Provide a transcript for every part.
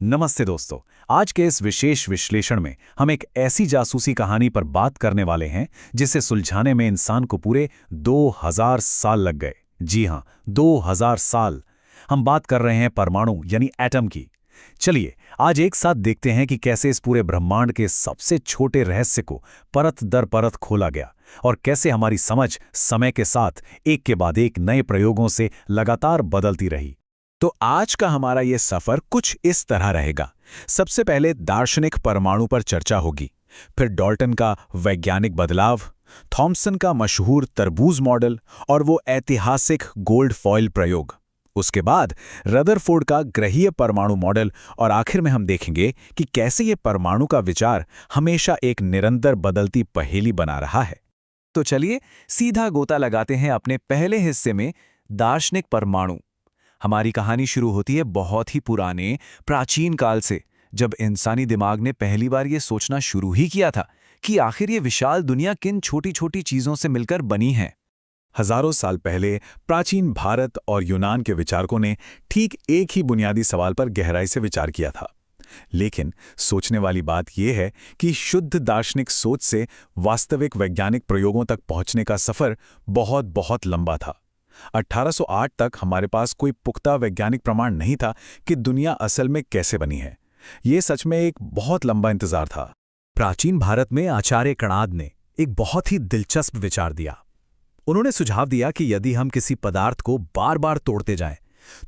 नमस्ते दोस्तों। आज के इस विशेष विश्लेषण में हम एक ऐसी जासूसी कहानी पर बात करने वाले हैं जिसे सुलझाने में इंसान को पूरे 2000 साल लग गए। जी हां, 2000 साल। हम बात कर रहे हैं परमाणु यानी एटम की। चलिए आज एक साथ देखते हैं कि कैसे इस पूरे ब्रह्मांड के सबसे छोटे रहस्य को परत दर परत खोला गया और कैसे हमारी समझ समय के साथ एक के बाद एक नए प्रयोगों से लगातार बदलती रही। तो आज का हमारा ये सफर कुछ इस तरह रहेगा। सबसे पहले दार्शनिक परमाणु पर चर्चा होगी, फिर डाल्टन का वैज्ञानिक बदलाव, थॉमसन का मशहूर तरबूज मॉडल और वो ऐतिहासिक गोल्ड फॉयल प्रयोग। उसके बाद रदरफोर्ड का ग्रहीय परमाणु मॉडल और आखिर में हम देखेंगे कि कैसे ये परमाणु का विचार हमेशा एक निरंतर बदलती पहेली बना रहा है। तो चलिए सीधा गोता लगाते हैं अपने पहले हिस्से में, दार्शनिक परमाणु। हमारी कहानी शुरू होती है बहुत ही पुराने प्राचीन काल से, जब इंसानी दिमाग ने पहली बार ये सोचना शुरू ही किया था कि आखिर ये विशाल दुनिया किन छोटी छोटी चीजों से मिलकर बनी है। हजारों साल पहले प्राचीन भारत और यूनान के विचारकों ने ठीक एक ही बुनियादी सवाल पर गहराई से विचार किया था। लेकिन सोचने वाली बात यह है कि शुद्ध दार्शनिक सोच से वास्तविक वैज्ञानिक प्रयोगों तक पहुंचने का सफर बहुत बहुत लंबा था। 1808 तक हमारे पास कोई पुख्ता वैज्ञानिक प्रमाण नहीं था कि दुनिया असल में कैसे बनी है। ये सच में एक बहुत लंबा इंतजार था। प्राचीन भारत में आचार्य कणाद ने एक बहुत ही दिलचस्प विचार दिया। उन्होंने सुझाव दिया कि यदि हम किसी पदार्थ को बार बार तोड़ते जाएं,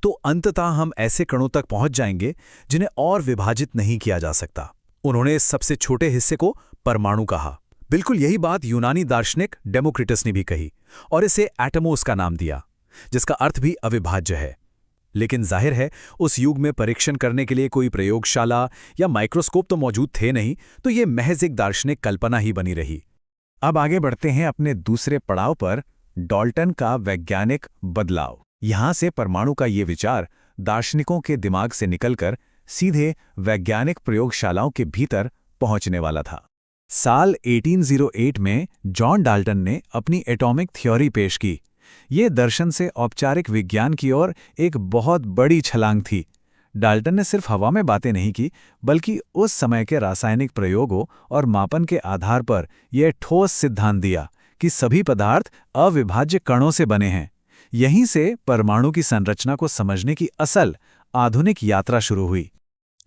तो अंततः हम ऐसे कणों तक पहुंच जाएंगे जिन्हें और विभाजित नहीं किया जा सकता। उन्होंने इस सबसे छोटे हिस्से को परमाणु कहा। बिल्कुल यही बात यूनानी दार्शनिक डेमोक्रिटस ने भी कही और इसे एटमोस का नाम दिया, जिसका अर्थ भी अविभाज्य है। लेकिन जाहिर है उस युग में परीक्षण करने के लिए कोई प्रयोगशाला या माइक्रोस्कोप तो मौजूद थे नहीं, तो ये महज एक दार्शनिक कल्पना ही बनी रही। अब आगे बढ़ते हैं अपने दूसरे पड़ाव पर, डाल्टन का वैज्ञानिक बदलाव। यहां से परमाणु का ये विचार दार्शनिकों के दिमाग से निकलकर सीधे वैज्ञानिक प्रयोगशालाओं के भीतर पहुंचने वाला था। साल 1808 में जॉन डाल्टन ने अपनी एटॉमिक थ्योरी पेश की। ये दर्शन से औपचारिक विज्ञान की ओर एक बहुत बड़ी छलांग थी। डाल्टन ने सिर्फ हवा में बातें नहीं की, बल्कि उस समय के रासायनिक प्रयोगों और मापन के आधार पर यह ठोस सिद्धांत दिया कि सभी पदार्थ अविभाज्य कणों से बने हैं। यहीं से परमाणु की संरचना को समझने की असल आधुनिक यात्रा शुरू हुई।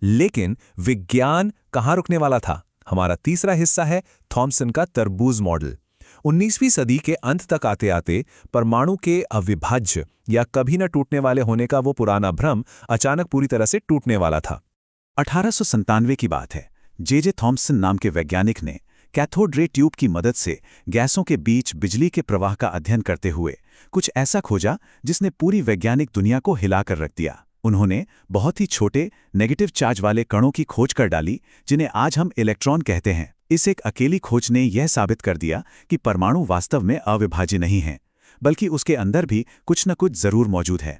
लेकिन विज्ञान कहाँ रुकने वाला था? हमारा तीसरा हिस्सा है थॉमसन का तरबूज मॉडल। 19वीं सदी के अंत तक आते आते परमाणु के अविभाज्य या कभी न टूटने वाले होने का वो पुराना भ्रम अचानक पूरी तरह से टूटने वाला था। 1897 की बात है। जे थॉमसन नाम के वैज्ञानिक ने कैथोड रे ट्यूब की मदद से गैसों के बीच बिजली के प्रवाह का अध्ययन करते हुए कुछ ऐसा खोजा जिसने पूरी वैज्ञानिक दुनिया को हिलाकर रख दिया। उन्होंने बहुत ही छोटे नेगेटिव चार्ज वाले कणों की खोज कर डाली, जिन्हें आज हम इलेक्ट्रॉन कहते हैं। इस एक अकेली खोज ने यह साबित कर दिया कि परमाणु वास्तव में अविभाज्य नहीं है, बल्कि उसके अंदर भी कुछ न कुछ जरूर मौजूद है।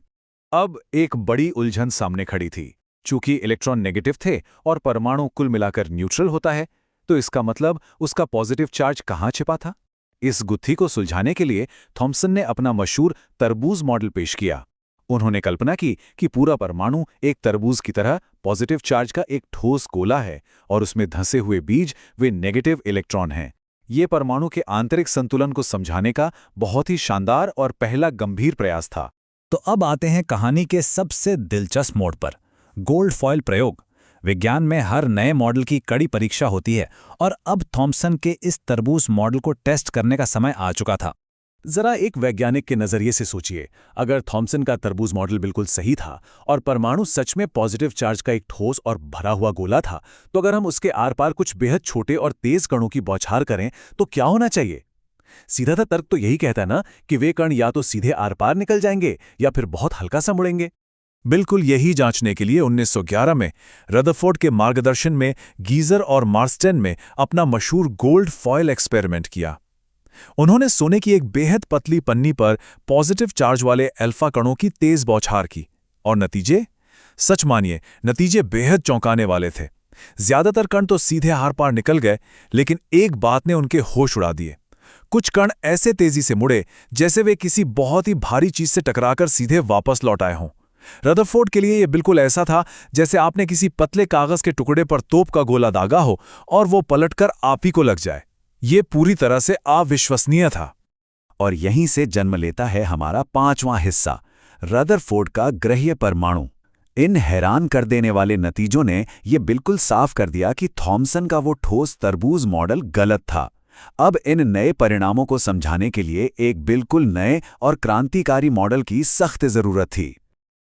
अब एक बड़ी उलझन सामने खड़ी थी। चूंकि इलेक्ट्रॉन नेगेटिव थे और परमाणु कुल मिलाकर न्यूट्रल होता है, तो इसका मतलब उसका पॉजिटिव चार्ज कहाँ छिपा था? इस गुत्थी को सुलझाने के लिए थॉमसन ने अपना मशहूर तरबूज मॉडल पेश किया। उन्होंने कल्पना की कि पूरा परमाणु एक तरबूज की तरह पॉजिटिव चार्ज का एक ठोस गोला है और उसमें धंसे हुए बीज वे नेगेटिव इलेक्ट्रॉन हैं। ये परमाणु के आंतरिक संतुलन को समझाने का बहुत ही शानदार और पहला गंभीर प्रयास था। तो अब आते हैं कहानी के सबसे दिलचस्प मोड़ पर, गोल्ड फॉयल प्रयोग। विज्ञान में हर नए मॉडल की कड़ी परीक्षा होती है और अब थॉमसन के इस तरबूज मॉडल को टेस्ट करने का समय आ चुका था। जरा एक वैज्ञानिक के नजरिए से सोचिए, अगर थॉमसन का तरबूज मॉडल बिल्कुल सही था और परमाणु सच में पॉजिटिव चार्ज का एक ठोस और भरा हुआ गोला था, तो अगर हम उसके आर पार कुछ बेहद छोटे और तेज कणों की बौछार करें तो क्या होना चाहिए? सीधा सा तर्क तो यही कहता है ना कि वे कण या तो सीधे आर पार निकल जाएंगे या फिर बहुत हल्का सा मुड़ेंगे। बिल्कुल यही जांचने के लिए 1911 में रदरफोर्ड के मार्गदर्शन में गीजर और मार्स्टेन में अपना मशहूर गोल्ड फॉयल एक्सपेरिमेंट किया। उन्होंने सोने की एक बेहद पतली पन्नी पर पॉजिटिव चार्ज वाले अल्फा कणों की तेज बौछार की और नतीजे, सच मानिए, नतीजे बेहद चौंकाने वाले थे। ज्यादातर कण तो सीधे आर पार निकल गए, लेकिन एक बात ने उनके होश उड़ा दिए। कुछ कण ऐसे तेजी से मुड़े जैसे वे किसी बहुत ही भारी चीज से टकराकर सीधे वापस लौट आए हों। रदरफोर्ड के लिए यह बिल्कुल ऐसा था जैसे आपने किसी पतले कागज के टुकड़े पर तोप का गोला दागा हो और वो पलटकर आप ही को लग जाए। ये पूरी तरह से अविश्वसनीय था। और यहीं से जन्म लेता है हमारा 5वां हिस्सा, रदरफोर्ड का ग्रह्य परमाणु। इन हैरान कर देने वाले नतीजों ने यह बिल्कुल साफ कर दिया कि थॉमसन का वो ठोस तरबूज मॉडल गलत था। अब इन नए परिणामों को समझाने के लिए एक बिल्कुल नए और क्रांतिकारी मॉडल की सख्त जरूरत थी।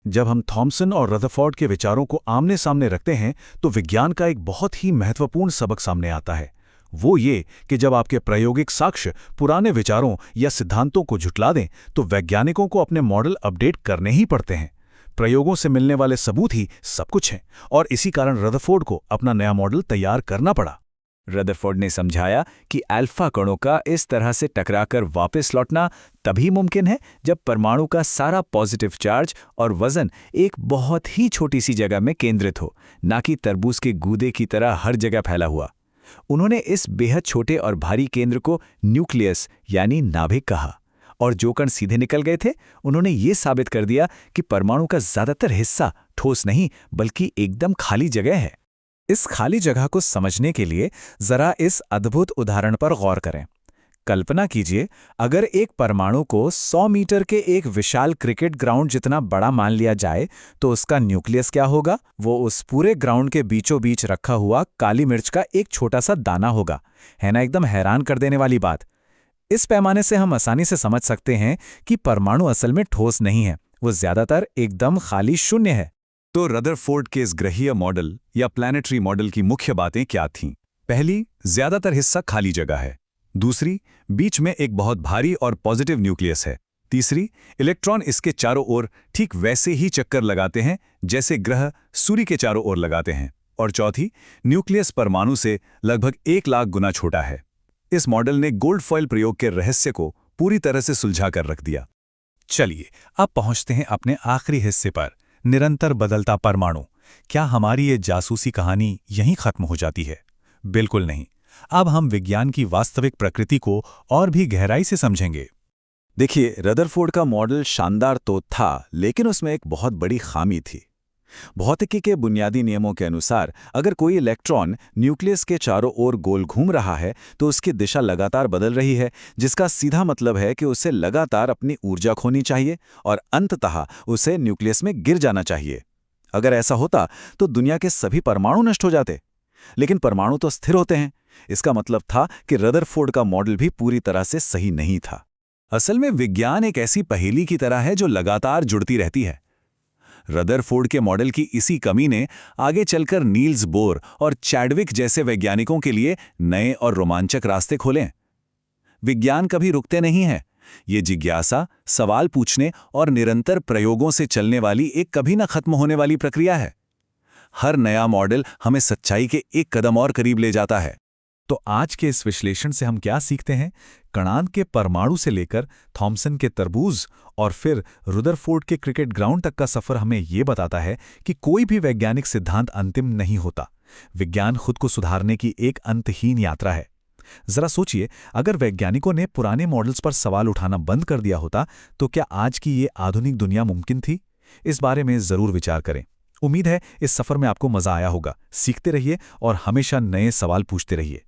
जब हम थॉमसन और रदरफोर्ड के विचारों को आमने सामने रखते हैं तो विज्ञान का एक बहुत ही महत्वपूर्ण सबक सामने आता है। वो ये कि जब आपके प्रायोगिक साक्ष्य पुराने विचारों या सिद्धांतों को झुटला दें तो वैज्ञानिकों को अपने मॉडल अपडेट करने ही पड़ते हैं। प्रयोगों से मिलने वाले सबूत ही सब कुछ हैं और इसी कारण रदरफोर्ड को अपना नया मॉडल तैयार करना पड़ा। रदरफोर्ड ने समझाया कि अल्फा कणों का इस तरह से टकराकर वापस लौटना तभी मुमकिन है जब परमाणु का सारा पॉजिटिव चार्ज और वजन एक बहुत ही छोटी सी जगह में केंद्रित हो, ना कि तरबूज के गूदे की तरह हर जगह फैला हुआ। उन्होंने इस बेहद छोटे और भारी केंद्र को न्यूक्लियस यानी नाभिक कहा, और जो कण सीधे निकल गए थे उन्होंने ये साबित कर दिया कि परमाणु का ज्यादातर हिस्सा ठोस नहीं बल्कि एकदम खाली जगह है। इस खाली जगह को समझने के लिए जरा इस अद्भुत उदाहरण पर गौर करें। कल्पना कीजिए, अगर एक परमाणु को 100 मीटर के एक विशाल क्रिकेट ग्राउंड जितना बड़ा मान लिया जाए तो उसका न्यूक्लियस क्या होगा? वो उस पूरे ग्राउंड के बीचों बीच रखा हुआ काली मिर्च का एक छोटा सा दाना होगा। है ना एकदम हैरान कर देने वाली बात। इस पैमाने से हम आसानी से समझ सकते हैं कि परमाणु असल में ठोस नहीं है, वो ज्यादातर एकदम खाली शून्य है। तो रदरफोर्ड के इस ग्रहीय मॉडल या प्लैनेटरी मॉडल की मुख्य बातें क्या थीं? पहली, ज्यादातर हिस्सा खाली जगह है। दूसरी, बीच में एक बहुत भारी और पॉजिटिव न्यूक्लियस है। तीसरी, इलेक्ट्रॉन इसके चारों ओर ठीक वैसे ही चक्कर लगाते हैं जैसे ग्रह सूर्य के चारों ओर लगाते हैं। और चौथी, न्यूक्लियस परमाणु से लगभग 1 लाख गुना छोटा है। इस मॉडल ने गोल्ड फॉइल प्रयोग के रहस्य को पूरी तरह से सुलझा कर रख दिया। चलिए अब पहुंचते हैं अपने आखिरी हिस्से पर, निरंतर बदलता परमाणु। क्या हमारी ये जासूसी कहानी यहीं खत्म हो जाती है? बिल्कुल नहीं। अब हम विज्ञान की वास्तविक प्रकृति को और भी गहराई से समझेंगे। देखिए, रदरफोर्ड का मॉडल शानदार तो था, लेकिन उसमें एक बहुत बड़ी खामी थी। भौतिकी के बुनियादी नियमों के अनुसार अगर कोई इलेक्ट्रॉन न्यूक्लियस के चारों ओर गोल घूम रहा है तो उसकी दिशा लगातार बदल रही है, जिसका सीधा मतलब है कि उसे लगातार अपनी ऊर्जा खोनी चाहिए और अंततः उसे न्यूक्लियस में गिर जाना चाहिए। अगर ऐसा होता तो दुनिया के सभी परमाणु नष्ट हो जाते, लेकिन परमाणु तो स्थिर होते हैं। इसका मतलब था कि रदरफोर्ड का मॉडल भी पूरी तरह से सही नहीं था। असल में विज्ञान एक ऐसी पहेली की तरह है जो लगातार जुड़ती रहती है। रदरफोर्ड के मॉडल की इसी कमी ने आगे चलकर नील्स बोर और चैडविक जैसे वैज्ञानिकों के लिए नए और रोमांचक रास्ते खोले। विज्ञान कभी रुकते नहीं है। ये जिज्ञासा, सवाल पूछने और निरंतर प्रयोगों से चलने वाली एक कभी न खत्म होने वाली प्रक्रिया है। हर नया मॉडल हमें सच्चाई के एक कदम और करीब ले जाता है। तो आज के इस विश्लेषण से हम क्या सीखते हैं? कणाद के परमाणु से लेकर थॉमसन के तरबूज और फिर रदरफोर्ड के क्रिकेट ग्राउंड तक का सफर हमें ये बताता है कि कोई भी वैज्ञानिक सिद्धांत अंतिम नहीं होता। विज्ञान खुद को सुधारने की एक अंतहीन यात्रा है। जरा सोचिए, अगर वैज्ञानिकों ने पुराने मॉडल्स पर सवाल उठाना बंद कर दिया होता तो क्या आज की ये आधुनिक दुनिया मुमकिन थी? इस बारे में जरूर विचार करें। उम्मीद है इस सफर में आपको मजा आया होगा। सीखते रहिए और हमेशा नए सवाल पूछते रहिए।